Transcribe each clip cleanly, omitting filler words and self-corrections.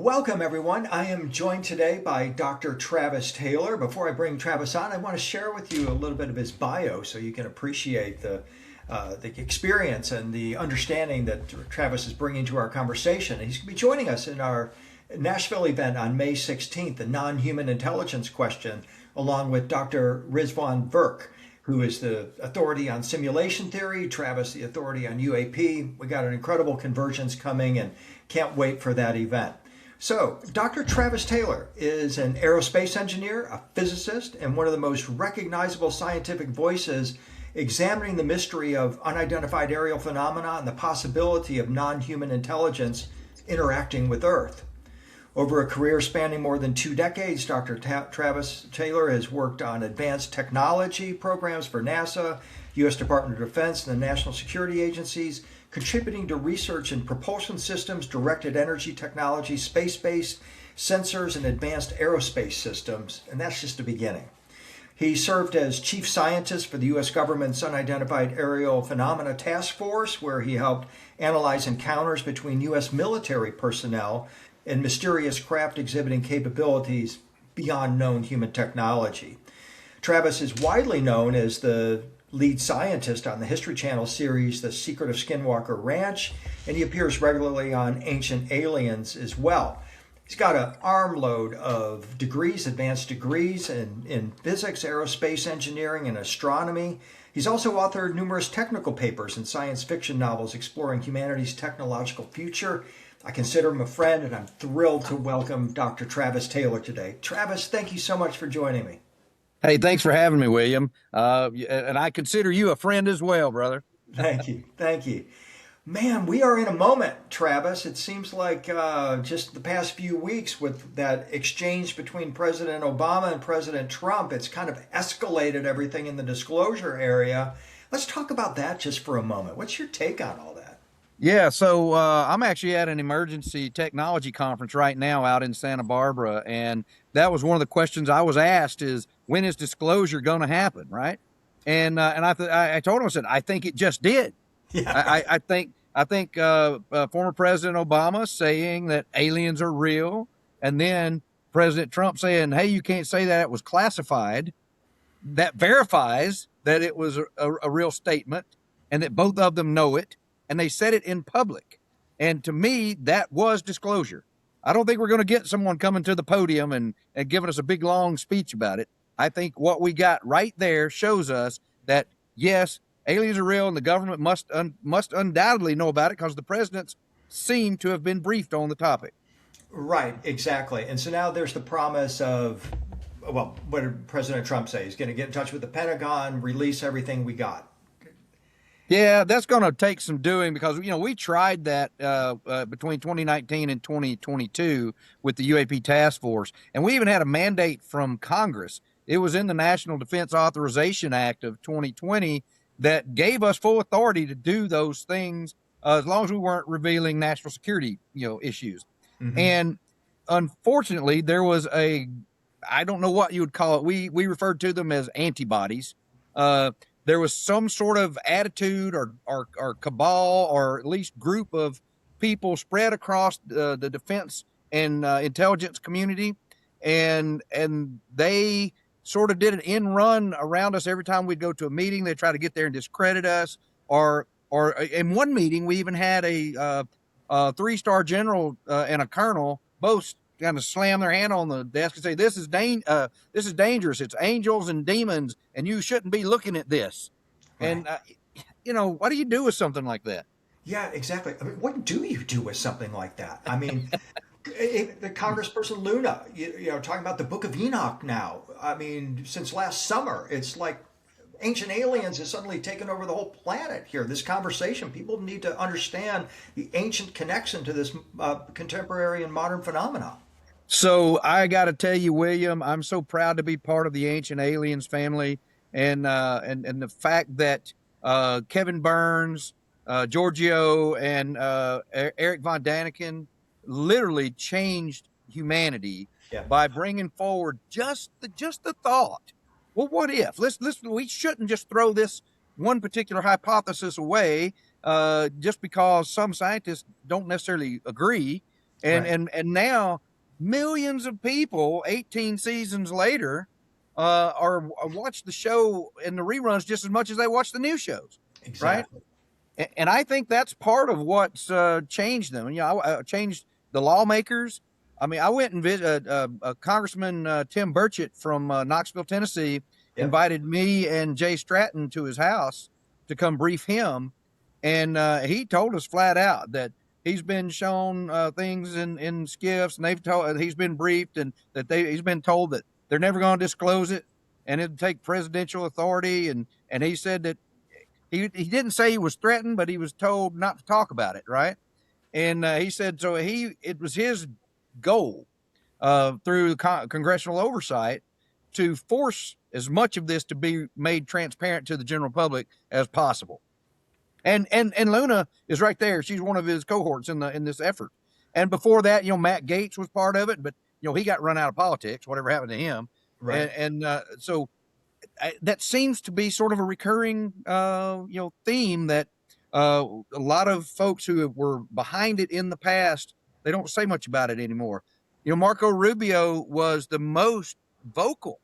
Welcome, everyone. I am joined today by Dr. Travis Taylor. Before I bring Travis on, I want to share with you a little bit of his bio so you can appreciate the experience and the understanding that Travis is bringing to our conversation. He's going to be joining us in our Nashville event on May 16th, the non-human intelligence question, along with Dr. Rizwan Virk, who is the authority on simulation theory, Travis, the authority on UAP. We got an incredible convergence coming and can't wait for that event. So, Dr. Travis Taylor is an aerospace engineer, a physicist, and one of the most recognizable scientific voices examining the mystery of unidentified aerial phenomena and the possibility of non-human intelligence interacting with Earth. Over a career spanning more than 2 decades, Dr. Travis Taylor has worked on advanced technology programs for NASA, U.S. Department of Defense, and the national security agencies, contributing to research in propulsion systems, directed energy technology, space-based sensors, and advanced aerospace systems, and that's just the beginning. He served as chief scientist for the U.S. government's Unidentified Aerial Phenomena Task Force, where he helped analyze encounters between U.S. military personnel and mysterious craft exhibiting capabilities beyond known human technology. Travis is widely known as the lead scientist on the History Channel series The Secret of Skinwalker Ranch, and he appears regularly on Ancient Aliens as well. He's got an armload of degrees, advanced degrees in physics, aerospace engineering, and astronomy. He's also authored numerous technical papers and science fiction novels exploring humanity's technological future. I consider him a friend, and I'm thrilled to welcome Dr. Travis Taylor today. Travis, thank you so much for joining me. Hey, thanks for having me, William. And I consider you a friend as well, brother. Thank you. Thank you. Man, we are in a moment, Travis. It seems like just the past few weeks with that exchange between President Obama and President Trump, it's kind of escalated everything in the disclosure area. Let's talk about that just for a moment. What's your take on all that? Yeah, so I'm actually at an emergency technology conference right now out in Santa Barbara, and that was one of the questions I was asked is, when is disclosure going to happen, right? And I told him, I said, I think it just did. Yeah. I think former President Obama saying that aliens are real, and then President Trump saying, hey, you can't say that, it was classified. That verifies that it was a real statement and that both of them know it, and they said it in public. And to me, that was disclosure. I don't think we're going to get someone coming to the podium and giving us a big, long speech about it. I think what we got right there shows us that, yes, aliens are real, and the government must undoubtedly know about it because the presidents seem to have been briefed on the topic. Right, exactly. And so now there's the promise of, well, what did President Trump say? He's going to get in touch with the Pentagon, release everything we got. Yeah, that's going to take some doing because, we tried that between 2019 and 2022 with the UAP Task Force, and we even had a mandate from Congress. It was in the National Defense Authorization Act of 2020 that gave us full authority to do those things as long as we weren't revealing national security, issues. Mm-hmm. And unfortunately, there was I don't know what you would call it. We referred to them as antibodies. There was some sort of attitude or cabal or at least group of people spread across the defense and intelligence community, and they sort of did an end run around us every time we'd go to a meeting. They try to get there and discredit us. Or in one meeting, we even had a 3-star general and a colonel both kind of slam their hand on the desk and say, this is dangerous. It's angels and demons, and you shouldn't be looking at this. Right. And, what do you do with something like that? Yeah, exactly. I mean, what do you do with something like that? I mean, the Congressperson Luna, talking about the Book of Enoch now. I mean, since last summer, it's like Ancient Aliens has suddenly taken over the whole planet here. This conversation, people need to understand the ancient connection to this contemporary and modern phenomena. So I got to tell you, William, I'm so proud to be part of the Ancient Aliens family, and the fact that Kevin Burns, Giorgio, and Eric Von Daniken literally changed humanity by bringing forward just the thought. Well, what if? We shouldn't just throw this one particular hypothesis away just because some scientists don't necessarily agree. Right. And now millions of people 18 seasons later are watch the show and the reruns just as much as they watch the new shows, right? Exactly. And I think that's part of what's changed them. You know, I changed the lawmakers. I mean, I went and visited Congressman Tim Burchett from Knoxville, Tennessee, Yep. invited me and Jay Stratton to his house to come brief him, and he told us flat out that he's been shown things in skiffs, and they've told he's been briefed, and that he's been told that they're never going to disclose it, and it'd take presidential authority, and he said that he didn't say he was threatened, but he was told not to talk about it, right? And he said so. It was his goal through congressional oversight to force as much of this to be made transparent to the general public as possible. And Luna is right there. She's one of his cohorts in this effort. And before that, you know, Matt Gaetz was part of it, but you know he got run out of politics. Whatever happened to him? Right. So that seems to be sort of a recurring, theme that a lot of folks who were behind it in the past, they don't say much about it anymore. You know, Marco Rubio was the most vocal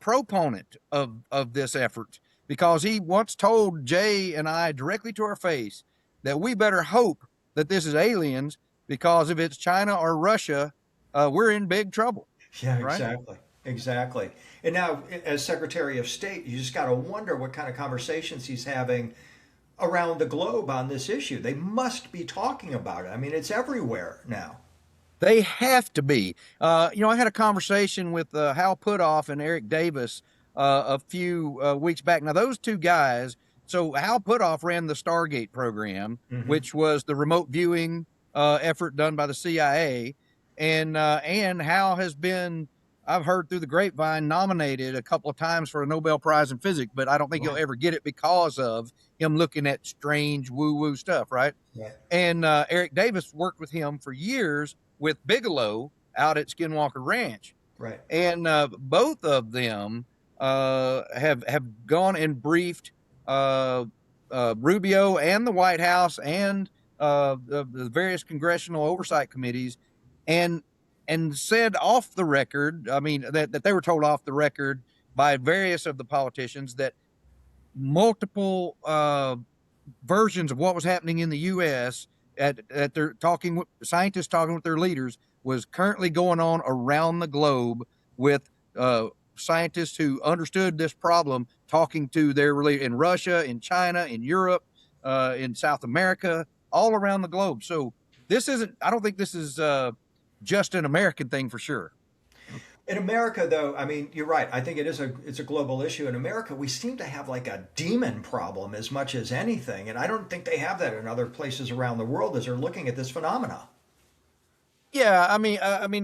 proponent of this effort because he once told Jay and I directly to our face that we better hope that this is aliens because if it's China or Russia, we're in big trouble, Yeah, right? exactly. Exactly. And now, as Secretary of State, you just got to wonder what kind of conversations he's having around the globe on this issue. They must be talking about it. I mean, it's everywhere now. They have to be. I had a conversation with Hal Puthoff and Eric Davis a few weeks back. Now, those two guys, so Hal Puthoff ran the Stargate program, Hmm. which was the remote viewing effort done by the CIA. And Hal has been, I've heard through the grapevine, nominated a couple of times for a Nobel Prize in Physics, but I don't think he'll Right. ever get it because of him looking at strange woo woo stuff, right? Right. And Eric Davis worked with him for years with Bigelow out at Skinwalker Ranch, Right. and both of them have gone and briefed Rubio and the White House and the various congressional oversight committees, and said off the record. I mean that they were told off the record by various of the politicians that multiple versions of what was happening in the U.S. at their talking scientists talking with their leaders was currently going on around the globe with scientists who understood this problem talking to their in Russia, in China, in Europe, in South America, all around the globe. So this isn't. I don't think this is just an American thing for sure. In America, though, I mean, you're right. I think it's a global issue. In America, we seem to have like a demon problem as much as anything, and I don't think they have that in other places around the world as they're looking at this phenomena. Yeah,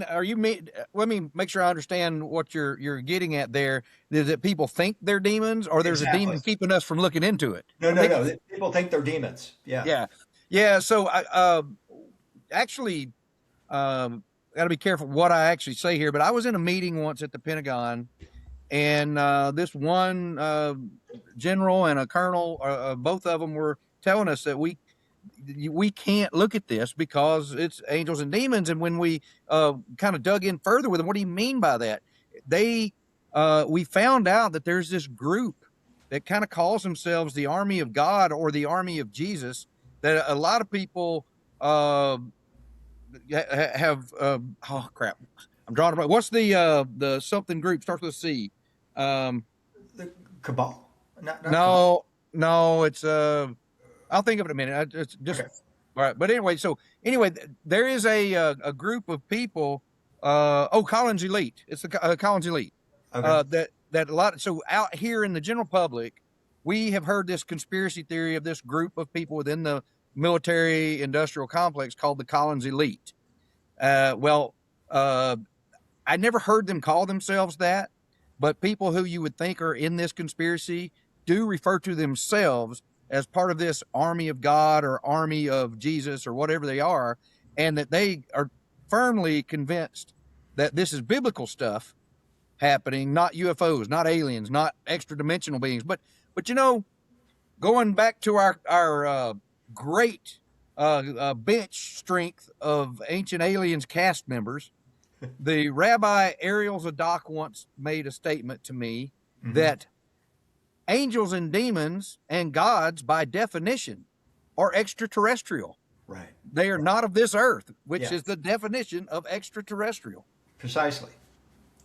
are you? Let me make sure I understand what you're getting at. There is that people think they're demons, or there's a Exactly. demon keeping us from looking into it. No, I no, think, no. People think they're demons. Yeah. yeah, yeah. So I actually got to be careful what I actually say here. But I was in a meeting once at the Pentagon, and this one general and a colonel, both of them were telling us that we can't look at this because it's angels and demons. And when we kind of dug in further with them, what do you mean by that? They We found out that there's this group that kind of calls themselves the Army of God or the Army of Jesus that a lot of people have. Oh crap! I'm drawing a blank. What's the something group starts with a C? Um, The cabal? Not cabal. no, no, it's I'll think of it in a minute. It's just Okay. all right. But anyway, there is a group of people. Collins Elite. It's the Collins Elite. Okay. That a lot. So out here in the general public, we have heard this conspiracy theory of this group of people within the military industrial complex called the Collins Elite. Well, I never heard them call themselves that, but people who you would think are in this conspiracy do refer to themselves as part of this army of God or army of Jesus or whatever they are, and that they are firmly convinced that this is biblical stuff happening, not UFOs, not aliens, not extra dimensional beings. But going back to our great bench strength of ancient aliens cast members. The Rabbi Ariel Zadok once made a statement to me Hmm. that angels and demons and gods, by definition, are extraterrestrial. Right. They are Right. not of this earth, which Yeah. is the definition of extraterrestrial. Precisely.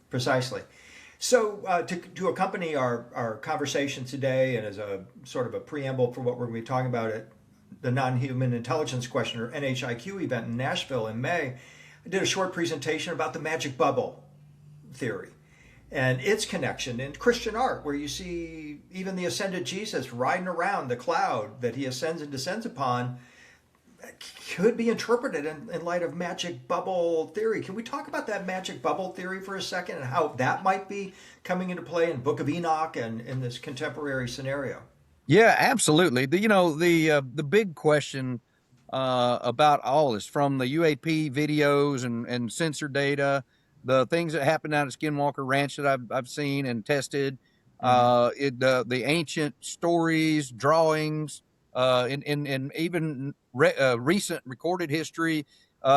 Precisely. So, to accompany our conversation today, and as a sort of a preamble for what we're going to be talking about at the Non-Human Intelligence Questionnaire NHIQ event in Nashville in May, I did a short presentation about the magic bubble theory and its connection in Christian art, where you see even the ascended Jesus riding around the cloud that he ascends and descends upon could be interpreted in light of magic bubble theory. Can we talk about that magic bubble theory for a second and how that might be coming into play in Book of Enoch and in this contemporary scenario? Yeah, absolutely. The big question about all this, from the UAP videos and sensor data, the things that happened out at Skinwalker Ranch that I've seen and tested, Hmm. the ancient stories, drawings, in even recent recorded history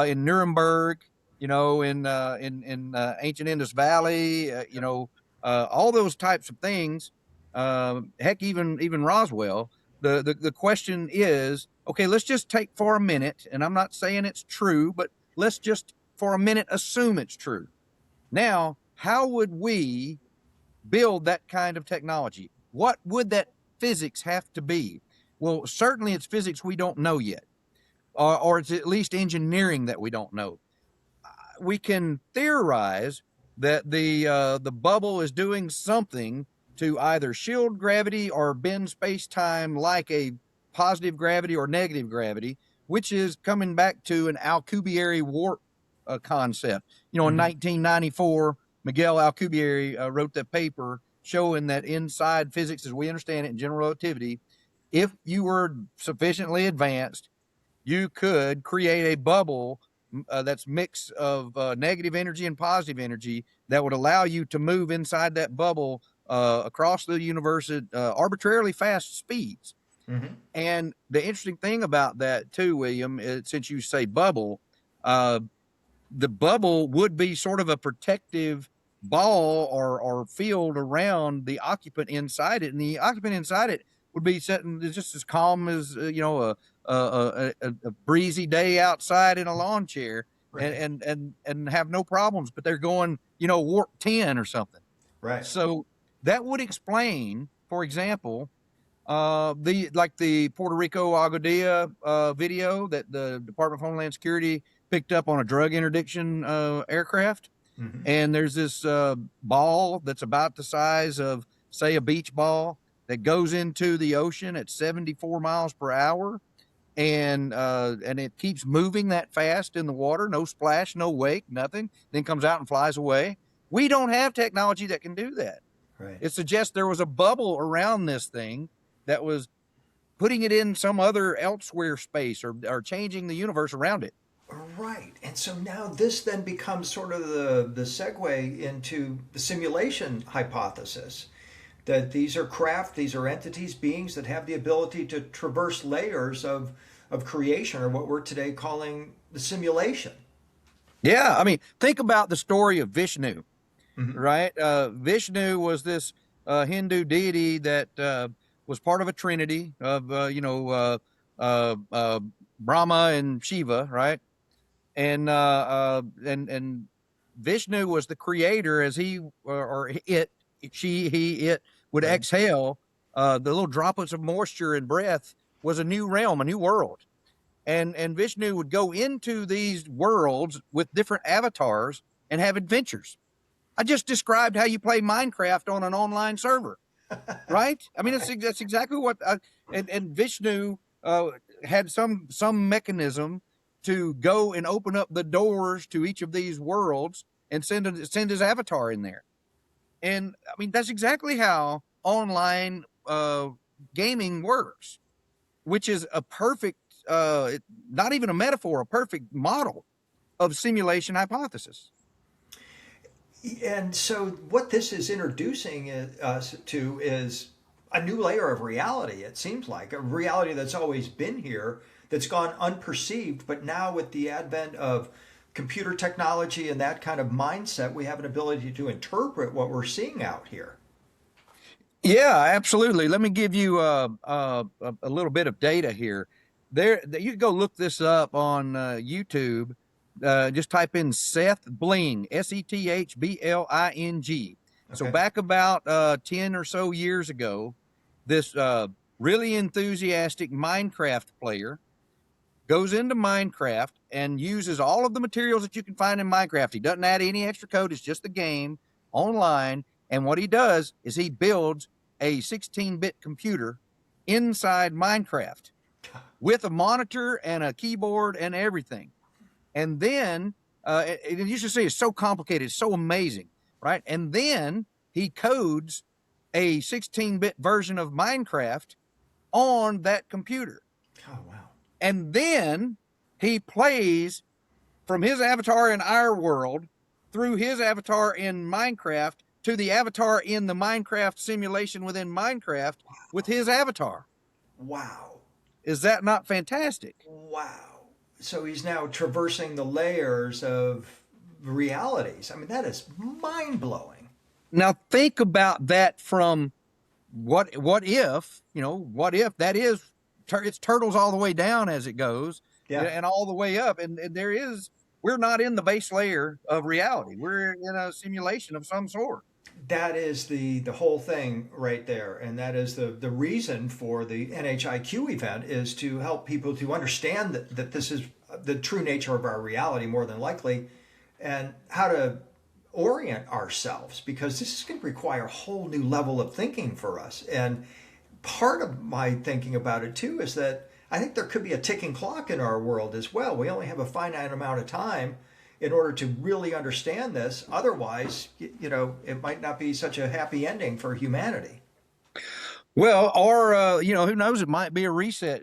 in Nuremberg, in ancient Indus Valley, all those types of things. Heck, even Roswell. The question is, okay, let's just take for a minute, and I'm not saying it's true, but let's just for a minute assume it's true. Now, how would we build that kind of technology? What would that physics have to be? Well, certainly it's physics we don't know yet, or it's at least engineering that we don't know. We can theorize that the bubble is doing something to either shield gravity or bend space time like a positive gravity or negative gravity, which is coming back to an Alcubierre warp concept. In Hmm. 1994, Miguel Alcubierre wrote that paper showing that inside physics as we understand it in general relativity, if you were sufficiently advanced, you could create a bubble that's mix of negative energy and positive energy that would allow you to move inside that bubble across the universe at arbitrarily fast speeds. Hmm. And the interesting thing about that too, William, is, since you say bubble, uh, the bubble would be sort of a protective ball or field around the occupant inside it, and the occupant inside it would be sitting just as calm as a breezy day outside in a lawn chair, Right. and have no problems. But they're going warp 10 or something. Right. So that would explain, for example, the Puerto Rico Aguadilla video that the Department of Homeland Security picked up on a drug interdiction aircraft. Hmm. And there's this ball that's about the size of, say, a beach ball that goes into the ocean at 74 miles per hour. And it keeps moving that fast in the water, no splash, no wake, nothing, then comes out and flies away. We don't have technology that can do that. Right. It suggests there was a bubble around this thing that was putting it in some other elsewhere space, or changing the universe around it. Right. And so now this then becomes sort of the segue into the simulation hypothesis that these are craft, these are entities, beings that have the ability to traverse layers of creation, or what we're today calling the simulation. Yeah, I mean, think about the story of Vishnu, Hmm. right? Vishnu was this Hindu deity that was part of a trinity of, Brahma and Shiva, right? And Vishnu was the creator, as he or it, she, he, it would Right. exhale the little droplets of moisture and breath, was a new realm, a new world. And Vishnu would go into these worlds with different avatars and have adventures. I just described how you play Minecraft on an online server, right? I mean, Right. that's exactly what. And Vishnu had some mechanism to go and open up the doors to each of these worlds and send his avatar in there. And I mean, that's exactly how online gaming works, which is a perfect, not even a metaphor, a perfect model of simulation hypothesis. And so, what this is introducing us to is a new layer of reality, it seems like, a reality that's always been here, that's gone unperceived. But now, with the advent of computer technology and that kind of mindset, we have an ability to interpret what we're seeing out here. Yeah, absolutely. Let me give you a little bit of data here. You can go look this up on YouTube. Just type in Seth Bling, Sethbling. So Okay. back about 10 or so years ago, this really enthusiastic Minecraft player goes into Minecraft and uses all of the materials that you can find in Minecraft. He doesn't add any extra code. It's just the game online. And what he does is he builds a 16-bit computer inside Minecraft with a monitor and a keyboard and everything. And then you should see it's so complicated, it's so amazing, right? And then he codes a 16-bit version of Minecraft on that computer. Oh, wow. And then he plays from his avatar in our world through his avatar in Minecraft to the avatar in the Minecraft simulation within Minecraft with his avatar. Wow. Is that not fantastic? Wow. So he's now traversing the layers of realities. I mean, that is mind blowing. Now think about that from what if, what if that is it's turtles all the way down as it goes, Yeah. and all the way up, and we're not in the base layer of reality. We're in a simulation of some sort. That is the whole thing right there, and that is the reason for the NHIQ event, is to help people to understand that this is the true nature of our reality, more than likely, and how to orient ourselves, because this is going to require a whole new level of thinking for us. And part of my thinking about it too is that I think there could be a ticking clock in our world as well. We only have a finite amount of time in order to really understand this. Otherwise, it might not be such a happy ending for humanity. Well, or who knows? It might be a reset.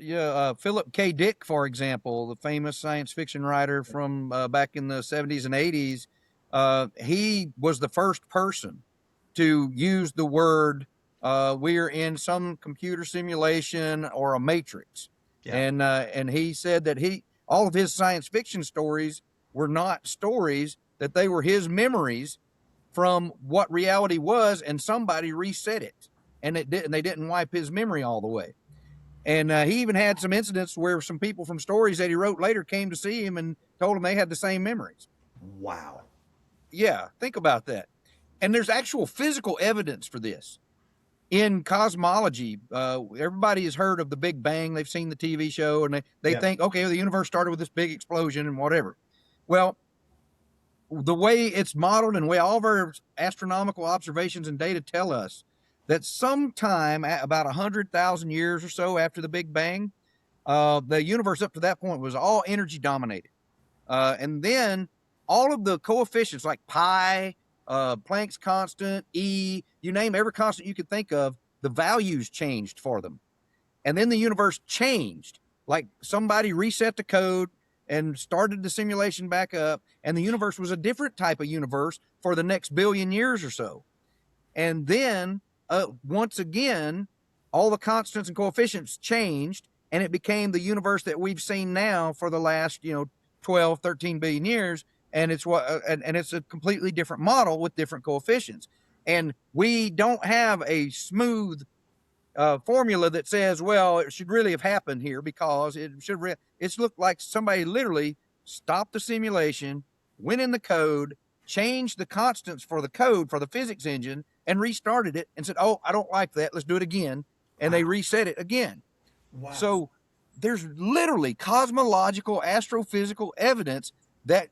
Philip K. Dick, for example, the famous science fiction writer from back in the 70s and 80s, he was the first person to use the word we are in some computer simulation or a matrix. Yeah. And he said that all of his science fiction stories were not stories, that they were his memories from what reality was, and somebody reset it, and they didn't wipe his memory all the way. And he even had some incidents where some people from stories that he wrote later came to see him and told him they had the same memories. Wow. Yeah, think about that. And there's actual physical evidence for this. In cosmology, everybody has heard of the Big Bang. They've seen the TV show, and they think, okay, the universe started with this big explosion and whatever. Well, the way it's modeled and the way all of our astronomical observations and data tell us that sometime at about 100,000 years or so after the Big Bang, the universe up to that point was all energy dominated. And then all of the coefficients like pi, Planck's constant, E, you name every constant you could think of, the values changed for them. And then the universe changed, like somebody reset the code and started the simulation back up, and the universe was a different type of universe for the next billion years or so. And then once again, all the constants and coefficients changed, and it became the universe that we've seen now for the last 12, 13 billion years. And it's it's a completely different model with different coefficients. And we don't have a smooth formula that says, well, it should really have happened here, because it's looked like somebody literally stopped the simulation, went in the code, changed the constants for the code for the physics engine, and restarted it and said, oh, I don't like that, let's do it again. And they reset it again. Wow. So there's literally cosmological, astrophysical evidence that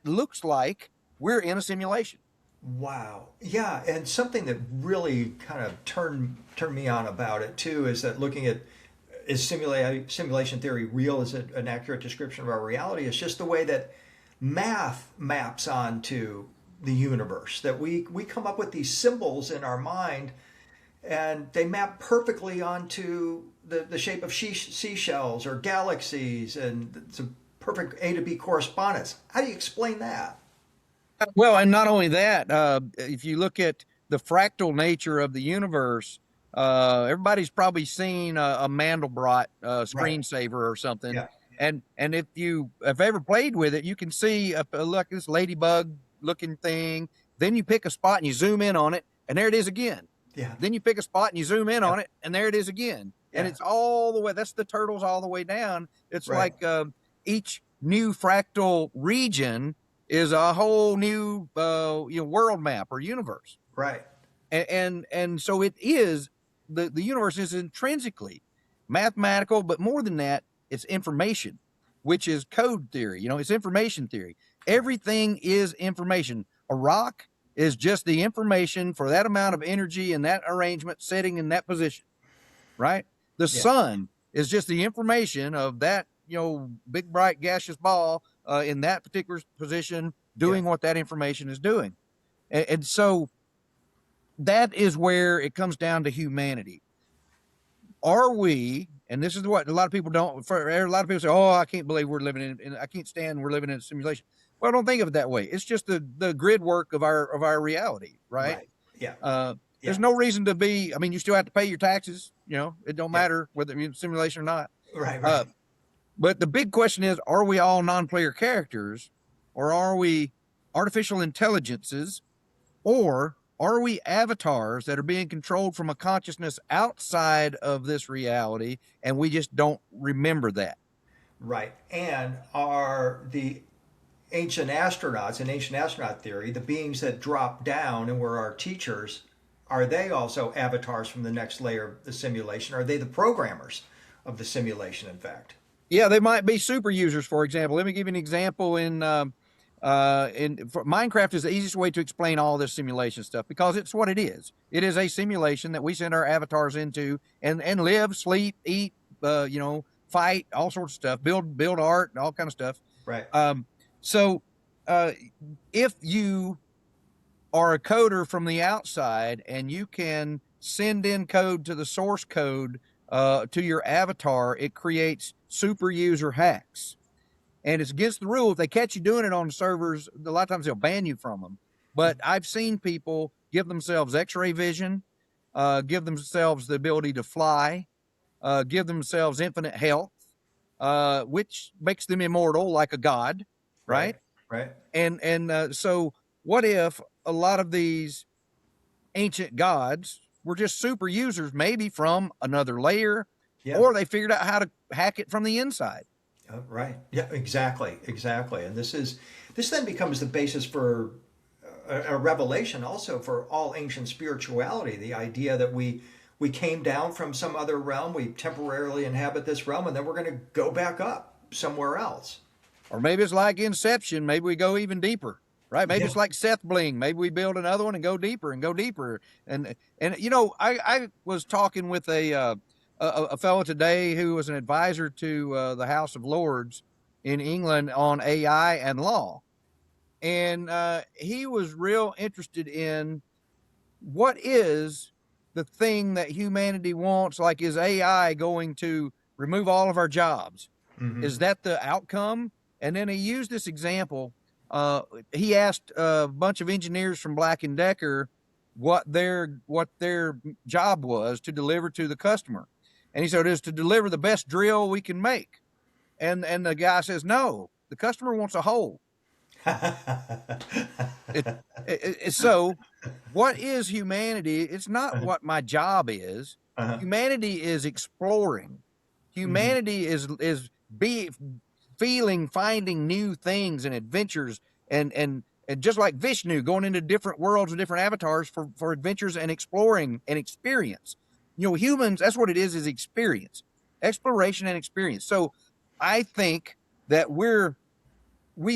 looks like we're in a simulation. Wow. Yeah, and something that really kind of turned me on about it too is that looking at, is simulation theory real? Is it an accurate description of our reality? It's just the way that math maps onto the universe, that we come up with these symbols in our mind, and they map perfectly onto the shape of seashells or galaxies, and it's a perfect A to B correspondence. How do you explain that? Well, and not only that, if you look at the fractal nature of the universe, Everybody's probably seen a Mandelbrot Right. screensaver or something. Yeah. And if you have ever played with it, you can see look, this ladybug looking thing. Then you pick a spot and you zoom in on it, and there it is again. Yeah. Then you pick a spot and you zoom in Yeah. on it, and there it is again. And Yeah. it's all the way. That's the turtles all the way down. It's Right. like each new fractal region is a whole new world map or universe. Right. And so it is the universe is intrinsically mathematical, but more than that, it's information, which is code theory. It's information theory. Everything is information. A rock is just the information for that amount of energy in that arrangement setting in that position, right? The Yeah. sun is just the information of that big bright gaseous ball in that particular position doing what that information is doing. And so that is where it comes down to humanity. Are we, and this is what a lot of people don't, a lot of people say, oh, I can't believe we're living in I can't stand we're living in a simulation. Well, don't think of it that way. It's just the grid work of our reality, right? Right. Yeah. There's no reason to be, I mean, you still have to pay your taxes, it don't Yeah. matter whether you're in simulation or not. Right. Right. But the big question is, are we all non-player characters, or are we artificial intelligences, or are we avatars that are being controlled from a consciousness outside of this reality, and we just don't remember that? Right. And are the ancient astronauts in ancient astronaut theory, the beings that drop down and were our teachers, are they also avatars from the next layer of the simulation? Are they the programmers of the simulation, in fact? Yeah, they might be super users, for example. Let me give you an example. Minecraft is the easiest way to explain all this simulation stuff, because it's what it is. It is a simulation that we send our avatars into and live, sleep, eat, fight, all sorts of stuff, build art, and all kind of stuff. Right. So if you are a coder from the outside and you can send in code to the source code to your avatar, it creates super user hacks. And it's against the rule. If they catch you doing it on servers, a lot of times they'll ban you from them. But I've seen people give themselves x-ray vision, give themselves the ability to fly, give themselves infinite health, which makes them immortal like a god, right? Right. And so what if a lot of these ancient gods were just super users, maybe from another layer, Yeah. or they figured out how to hack it from the inside? Right. Yeah. Exactly. Exactly. And this then becomes the basis for a revelation, also for all ancient spirituality. The idea that we came down from some other realm, we temporarily inhabit this realm, and then we're going to go back up somewhere else. Or maybe it's like Inception. Maybe we go even deeper, right? Maybe Yeah. it's like Seth Bling. Maybe we build another one and go deeper and go deeper. And I was talking with a fellow today who was an advisor to the House of Lords in England on AI and law. And he was real interested in what is the thing that humanity wants. Like, is AI going to remove all of our jobs? Mm-hmm. Is that the outcome? And then he used this example. He asked a bunch of engineers from Black & Decker what their job was to deliver to the customer. And he said, it is to deliver the best drill we can make. And the guy says, no, the customer wants a hole. So what is humanity? It's not what my job is. Uh-huh. Humanity is exploring. Humanity is finding new things and adventures, and just like Vishnu, going into different worlds and different avatars for adventures and exploring and experience. Humans, that's what it is experience, exploration and experience. So I think that we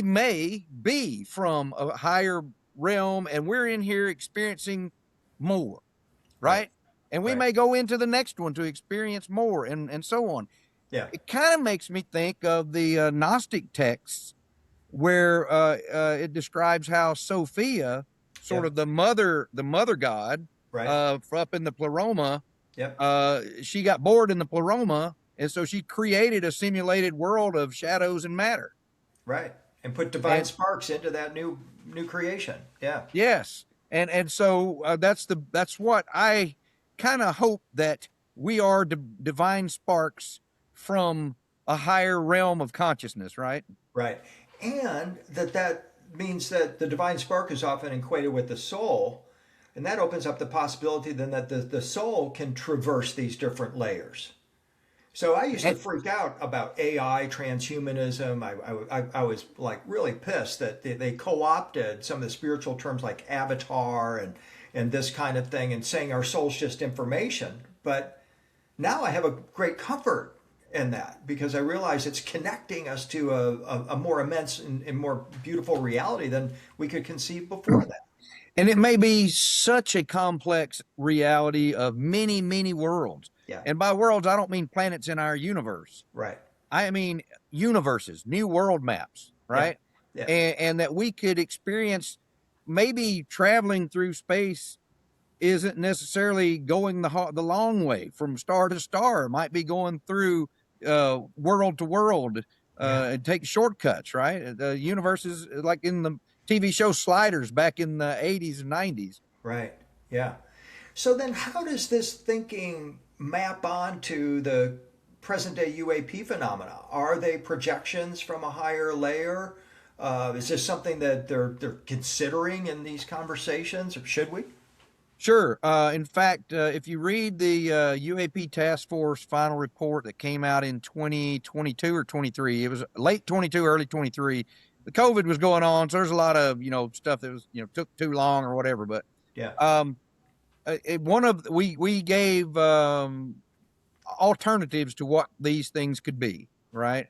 may be from a higher realm, and we're in here experiencing more, right? And we may go into the next one to experience more, and so on. Yeah. It kind of makes me think of the Gnostic texts, where it describes how Sophia, sort of the mother god, up in the pleroma, she got bored in the pleroma, and so she created a simulated world of shadows and matter. Right. And put divine sparks into that new creation. Yeah. Yes. And so that's what I kind of hope that we are divine sparks from a higher realm of consciousness, right? Right. And that means that the divine spark is often equated with the soul. And that opens up the possibility then that the soul can traverse these different layers. So I used to And, freak out about AI, transhumanism. I was like really pissed that they co-opted some of the spiritual terms like avatar and this kind of thing and saying our soul's just information. But now I have a great comfort in that because I realize it's connecting us to a more immense and more beautiful reality than we could conceive before that. and it may be such a complex reality of many, many worlds. Yeah, And by worlds, I don't mean planets in our universe. right. I mean universes, new world maps, Yeah, right? yeah, And that we could experience maybe traveling through space isn't necessarily going the long way from star to star. It might be going through world to world yeah, and take shortcuts, right? The universe is like in the TV show Sliders back in the 80s and 90s. right. Yeah. So then, how does this thinking map onto the present day UAP phenomena? Are they projections from a higher layer? Is this something that they're considering in these conversations, or should we? Sure. In fact, if you read the UAP Task Force final report that came out in 2022 or 23, it was late 22, early 23. The COVID was going on, so there's a lot of stuff that was took too long or whatever. But Yeah, um, one of we gave alternatives to what these things could be. Right.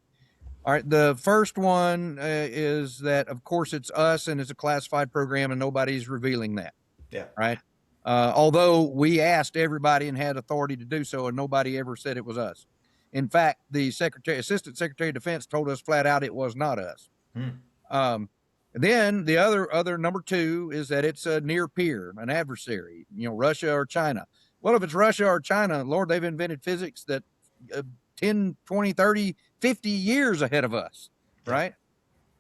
All right. The first one is that, of course, it's us and it's a classified program, and nobody's revealing that. yeah, Right. Although we asked everybody and had authority to do so, and nobody ever said it was us. In fact, the Assistant Secretary of Defense told us flat out it was not us. hmm. Um, then the other number two is that it's a near peer, an adversary, Russia or China. Well, if it's Russia or China, Lord, they've invented physics that 10, 20, 30, 50 years ahead of us, Yeah, right?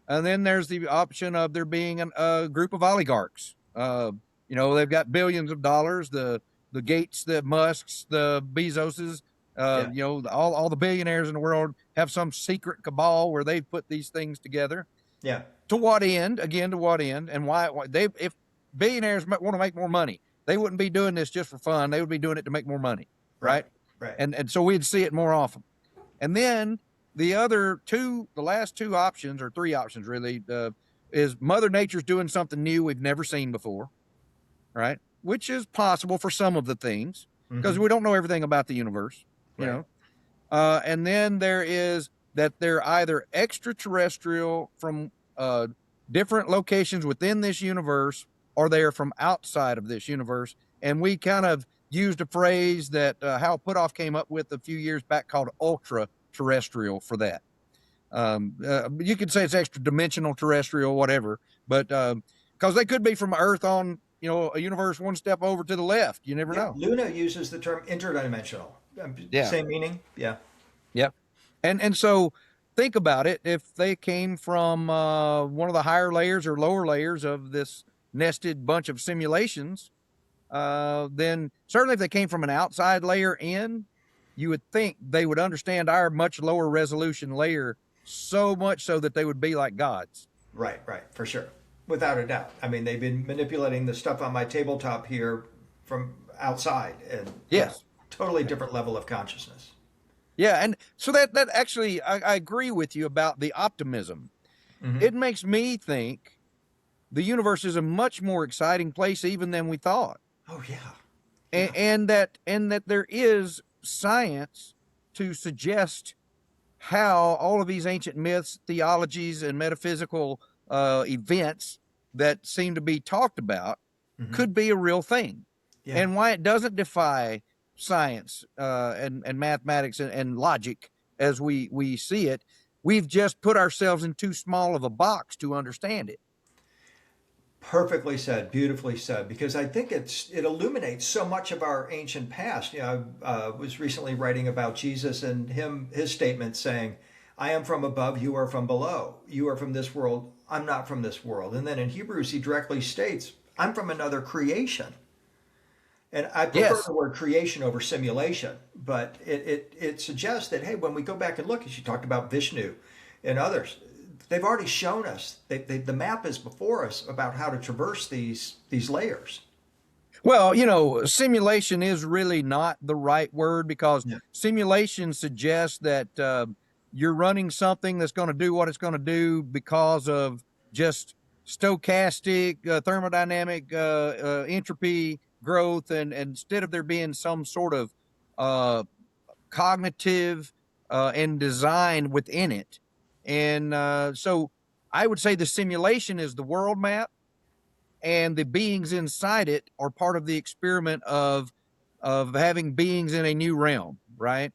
And then there's the option of there being a group of oligarchs. They've got billions of dollars. The Gates, the Musks, the Bezoses, yeah, all the billionaires in the world have some secret cabal where they've put these things together. yeah. To what end? Again, to what end? And why they if billionaires want to make more money, they wouldn't be doing this just for fun. They would be doing it to make more money, Right, right? right. And so we'd see it more often. And then the last two options, or three options really, is Mother Nature's doing something new we've never seen before, right? Which is possible for some of the things because Hmm. we don't know everything about the universe, you Right. know. And then there is that they're either extraterrestrial from different locations within this universe, or they are from outside of this universe. And we kind of used a phrase that Hal Puthoff came up with a few years back called ultra terrestrial for that. You could say it's extra dimensional terrestrial, whatever, but because they could be from Earth on, a universe one step over to the left. You never Yeah, know. Luna uses the term interdimensional. Yeah. Same meaning. Yeah, Yep. And so think about it. If they came from one of the higher layers or lower layers of this nested bunch of simulations, then certainly if they came from an outside layer in, you would think they would understand our much lower resolution layer so much so that they would be like gods. right, right, for sure, without a doubt. I mean, they've been manipulating the stuff on my tabletop here from outside, and yeah, Yes. totally different level of consciousness. Yeah. And so that actually, I agree with you about the optimism. Hmm. It makes me think the universe is a much more exciting place even than we thought. Oh yeah, And, yeah, and that there is science to suggest how all of these ancient myths, theologies, and metaphysical events that seem to be talked about hmm, could be a real thing, yeah. and why it doesn't defy science and mathematics and logic as we see it. We've just put ourselves in too small of a box to understand it. Perfectly said, beautifully said. Because I think it illuminates so much of our ancient past. I was recently writing about Jesus and his statement saying, "I am from above, you are from below. You are from this world, I'm not from this world." And then in Hebrews, he directly states, "I'm from another creation." And I prefer Yes. the word creation over simulation, but it suggests that, hey, when we go back and look, as you talked about Vishnu and others, they've already shown us, the map is before us about how to traverse these layers. Well, simulation is really not the right word, because Yeah. simulation suggests that you're running something that's going to do what it's going to do because of just stochastic, thermodynamic entropy growth, and instead of there being some sort of uh, cognitive and design within it. And so I would say the simulation is the world map, and the beings inside it are part of the experiment of having beings in a new realm, right?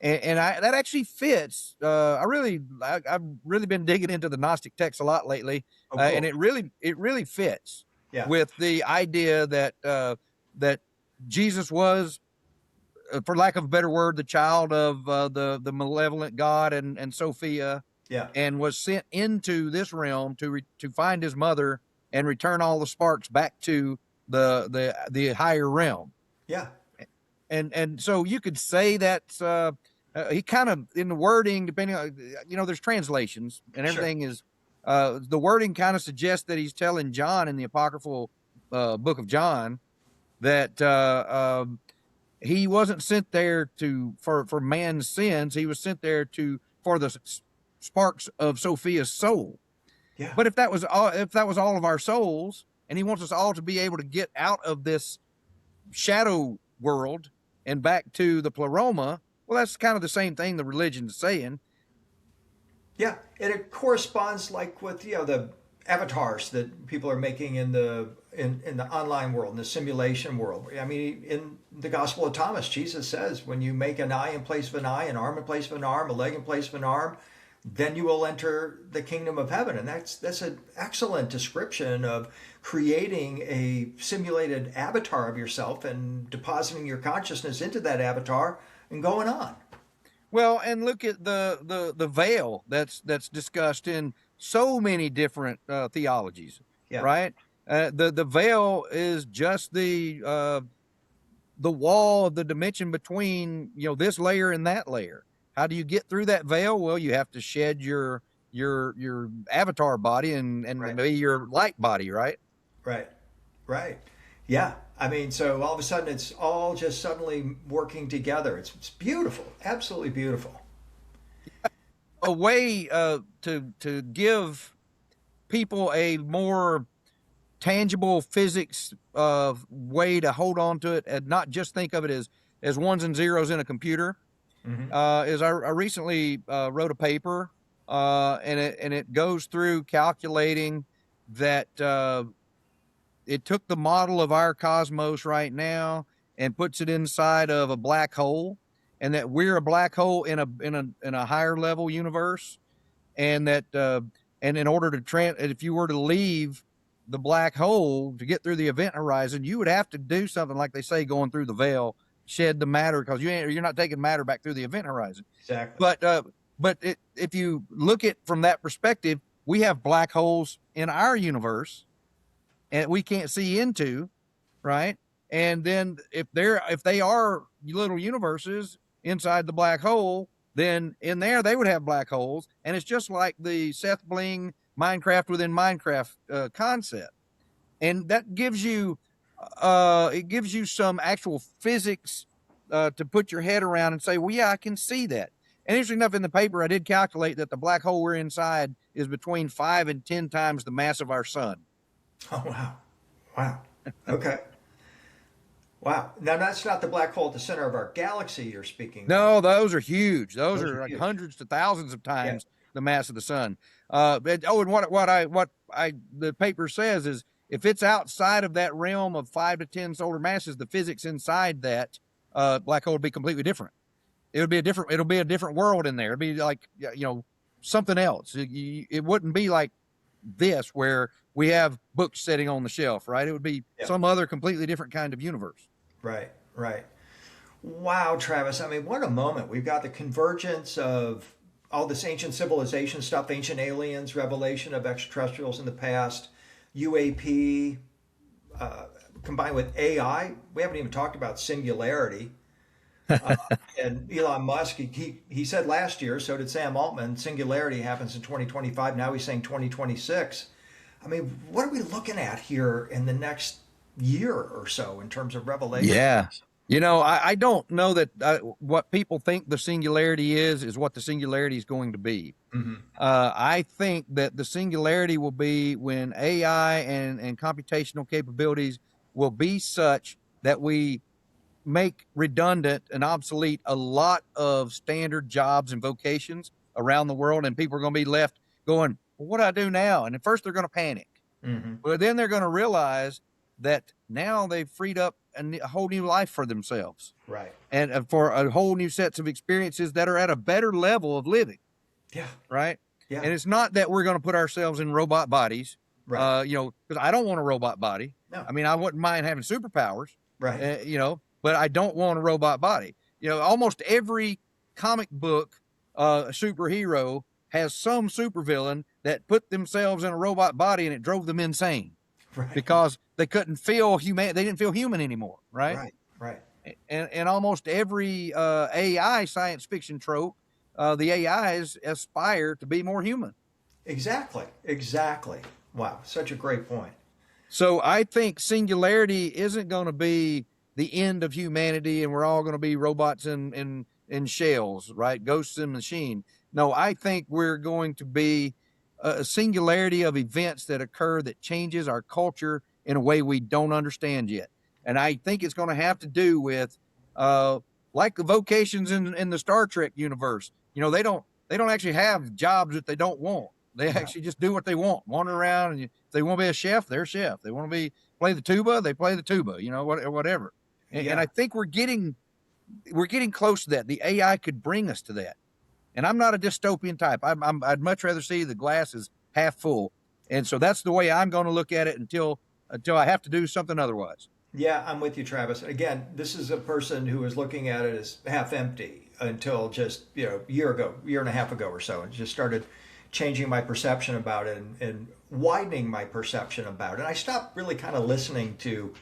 And that actually fits. I've really been digging into the Gnostic text a lot lately, Oh, and cool. it really fits Yeah. with the idea that Jesus was, for lack of a better word, the child of the malevolent God and Sophia, Yeah. and was sent into this realm to find his mother and return all the sparks back to the higher realm. Yeah. And so you could say that he kind of, in the wording, depending on, there's translations and Sure. everything is, the wording kind of suggests that he's telling John in the apocryphal book of John that he wasn't sent there for man's sins. He was sent there for the sparks of Sophia's soul. Yeah. But if that was all of our souls, and he wants us all to be able to get out of this shadow world and back to the pleroma, well, that's kind of the same thing the religion's saying. Yeah, and it corresponds like with the avatars that people are making in the online world, in the simulation world. I mean, in the Gospel of Thomas, Jesus says, when you make an eye in place of an eye, an arm in place of an arm, a leg in place of an arm, then you will enter the kingdom of heaven. And that's an excellent description of creating a simulated avatar of yourself and depositing your consciousness into that avatar and going on. Well, and look at the veil that's discussed in so many different theologies, Yeah. right? The veil is just the wall of the dimension between this layer and that layer. How do you get through that veil? Well, you have to shed your avatar body and Right. maybe your light body, right? Right. Right. Yeah. I mean, so all of a sudden it's all just suddenly working together. It's beautiful. Absolutely beautiful. A way to give people a more tangible physics way to hold on to it, and not just think of it as ones and zeros in a computer. Hmm. Is I recently wrote a paper, and it goes through calculating that it took the model of our cosmos right now and puts it inside of a black hole, and that we're a black hole in a higher level universe, and that and in order if you were to leave the black hole to get through the event horizon, you would have to do something like they say, going through the veil, shed the matter, because you're not taking matter back through the event horizon. Exactly. But if you look at from that perspective, we have black holes in our universe and we can't see into, right? And then if they are little universes inside the black hole, then in there they would have black holes, and it's just like the Seth Bling Minecraft within Minecraft concept, and that gives you some actual physics to put your head around and say, well, yeah, I can see that. And interesting enough, in the paper, I did calculate that the black hole we're inside is between 5 and 10 times the mass of our sun. Oh, wow. Wow. Okay. Wow. Now, that's not the black hole at the center of our galaxy you're speaking of. No, those are huge. Those Those are are like huge. hundreds to thousands of Yeah. times the mass of the sun. And the paper says is, if it's outside of that realm of 5 to 10 solar masses, the physics inside that black hole would be completely different. It'll be a different world in there. It'd be like something else. It wouldn't be like this where we have books sitting on the shelf, right? It would be Yeah. some other completely different kind of universe. Right. Right. Wow, Travis. I mean, what a moment. We've got the convergence of all this ancient civilization stuff, ancient aliens, revelation of extraterrestrials in the past, UAP, combined with AI, we haven't even talked about singularity. Uh, and Elon Musk, he said last year, so did Sam Altman, singularity happens in 2025. Now he's saying 2026. I mean, what are we looking at here in the next year or so in terms of revelation? Yeah. I don't know that what people think the singularity is what the singularity is going to be. Hmm. I think that the singularity will be when AI and computational capabilities will be such that we make redundant and obsolete a lot of standard jobs and vocations around the world, and people are going to be left going, well, what do I do now? And at first they're going to panic, Hmm. but then they're going to realize that now they've freed up a whole new life for themselves Right. and for a whole new sets of experiences that are at a better level of living, Yeah. right? Yeah. And it's not that we're going to put ourselves in robot bodies, Right. because I don't want a robot body. No. I mean, I wouldn't mind having superpowers, Right. but I don't want a robot body. Almost every comic book superhero has some supervillain that put themselves in a robot body and it drove them insane Right. because they couldn't feel human. They didn't feel human anymore, right? Right. Right. And almost every AI science fiction trope, the AIs aspire to be more human. Exactly. Exactly. Wow. Such a great point. So I think singularity isn't going to be the end of humanity and we're all going to be robots in shells, right? Ghosts in machine. No, I think we're going to be a singularity of events that occur that changes our culture in a way we don't understand yet. And I think it's going to have to do with, like the vocations in the Star Trek universe. They don't actually have jobs that they don't want. They No. actually just do what they want, wander around, and if they want to be a chef, they're a chef. They want to play the tuba, they play the tuba. Whatever. And Yeah. I think we're getting close to that. The AI could bring us to that. And I'm not a dystopian type. I'd much rather see the glass is half full. And so that's the way I'm going to look at it until I have to do something otherwise. Yeah, I'm with you, Travis. Again, this is a person who is looking at it as half empty until just, year and a half ago or so, and just started changing my perception about it and widening my perception about it. And I stopped really kind of listening to,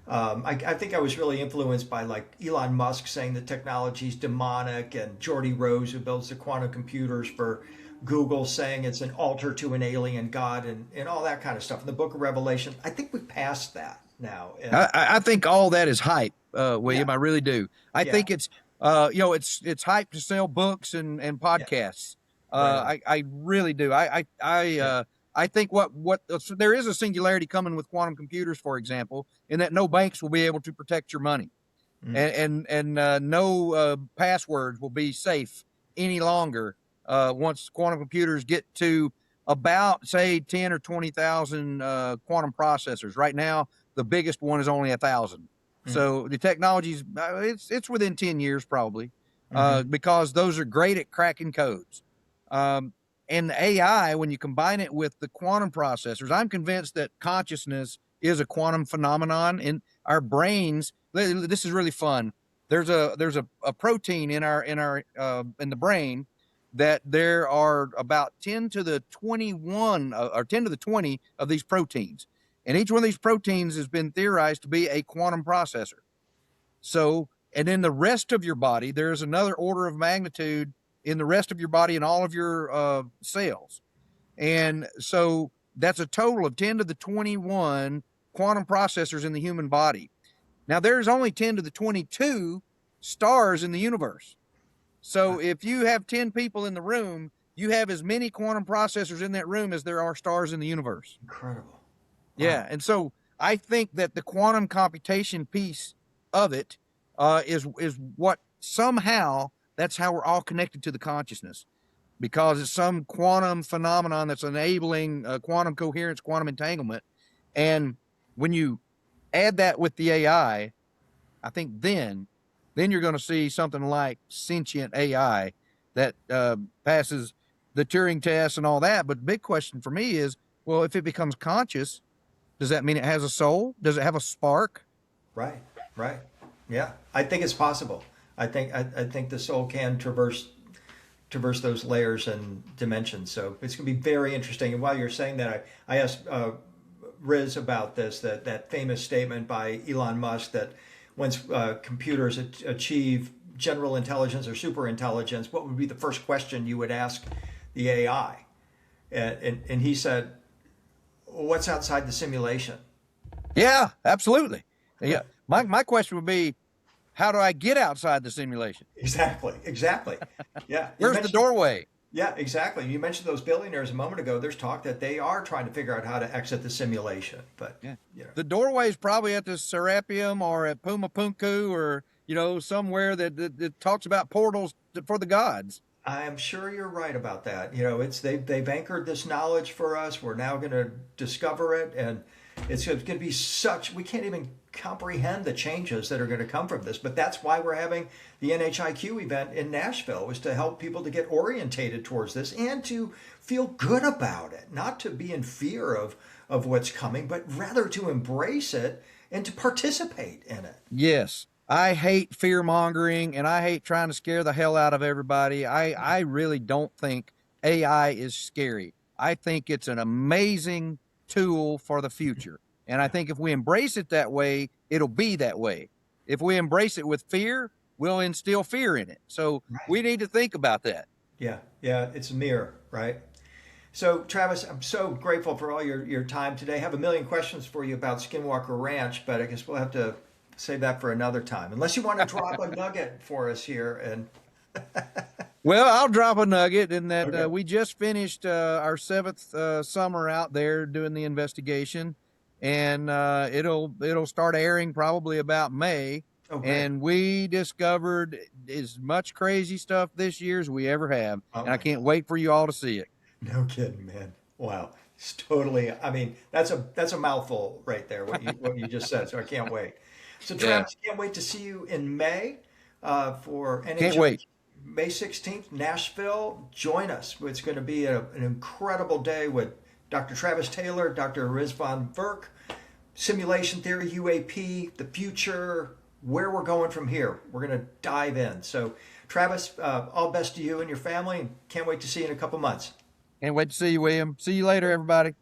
I think I was really influenced by like Elon Musk saying that technology is demonic, and Geordie Rose, who builds the quantum computers for Google, saying it's an altar to an alien god, and all that kind of stuff. In the book of Revelation, I think we passed that now. And I think all that is hype, yeah, William. I really do. I yeah, think it's hype to sell books and yeah, podcasts. right on. I really do. Yeah. I think so there is a singularity coming with quantum computers, for example, in that no banks will be able to protect your money, Mm. and no passwords will be safe any longer once quantum computers get to about say 10 or 20,000 quantum processors. Right now, the biggest one is only 1,000. Mm. So the technology's it's within 10 years probably, Hmm. because those are great at cracking codes. Um, and the AI, when you combine it with the quantum processors, I'm convinced that consciousness is a quantum phenomenon in our brains. This is really fun. There's a protein in the brain that there are about 10 to the 21 or 10 to the 20 of these proteins. And each one of these proteins has been theorized to be a quantum processor. So, and in the rest of your body, there's another order of magnitude in the rest of your body and all of your cells. And so that's a total of 10 to the 21 quantum processors in the human body. Now, there's only 10 to the 22 stars in the universe. Wow. So if you have 10 people in the room, you have as many quantum processors in that room as there are stars in the universe. Incredible. Yeah. Wow. And so I think that the quantum computation piece of it is what somehow that's how we're all connected to the consciousness, because it's some quantum phenomenon that's enabling quantum coherence, quantum entanglement. And when you add that with the I think then you're going to see something like sentient AI that passes the Turing test and all that. But the big question for me is, well, if it becomes conscious, does that mean it has a soul? Does it have a spark? Right. Right. Yeah. I think it's possible. I think the soul can traverse those layers and dimensions. So it's going to be very interesting. And while you're saying that, I asked Riz about this, that famous statement by Elon Musk that once computers achieve general intelligence or super intelligence, what would be the first question you would ask the AI? And he said, what's outside the simulation? Yeah, absolutely. Yeah. My question would be, how do I get outside the simulation? Exactly. Yeah. Where's the doorway? Yeah, exactly. You mentioned those billionaires a moment ago. There's talk that they are trying to figure out how to exit the simulation. But Yeah. you know, The doorway is probably at the Serapeum or at Puma Punku or, somewhere that talks about portals for the gods. I am sure you're right about that. They've anchored this knowledge for us. We're now going to discover it, and it's going to be we can't even comprehend the changes that are going to come from this. But that's why we're having the NHIQ event in Nashville, was to help people to get orientated towards this and to feel good about it, not to be in fear of what's coming, but rather to embrace it and to participate in it. Yes. I hate fear mongering and I hate trying to scare the hell out of everybody. I really don't think AI is scary. I think it's an amazing tool for the future. And I think if we embrace it that way, it'll be that way. If we embrace it with fear, we'll instill fear in it. So Right. we need to think about that. Yeah, it's a mirror, right? So, Travis, I'm so grateful for all your time today. I have a million questions for you about Skinwalker Ranch, but I guess we'll have to save that for another time. Unless you want to drop a nugget for us here. And Well, I'll drop a nugget in that Okay. we just finished our seventh summer out there doing the investigation, and it'll start airing probably about May. Oh, great. And we discovered as much crazy stuff this year as we ever have, Oh and I my can't wait for you all to see it. No kidding, man. Wow. It's totally, I mean, that's a mouthful right there, what you just said. So I can't wait. So, Yeah, Travis, can't wait to see you in May for can't NHIQ. wait. May 16th, Nashville. Join us. It's going to be an incredible day with Dr. Travis Taylor, Dr. Rizvan Verk, simulation theory, UAP, the future, where we're going from here. We're going to dive in. So, Travis, all best to you and your family, and can't wait to see you in a couple months. Can't wait to see you, William. See you later, everybody.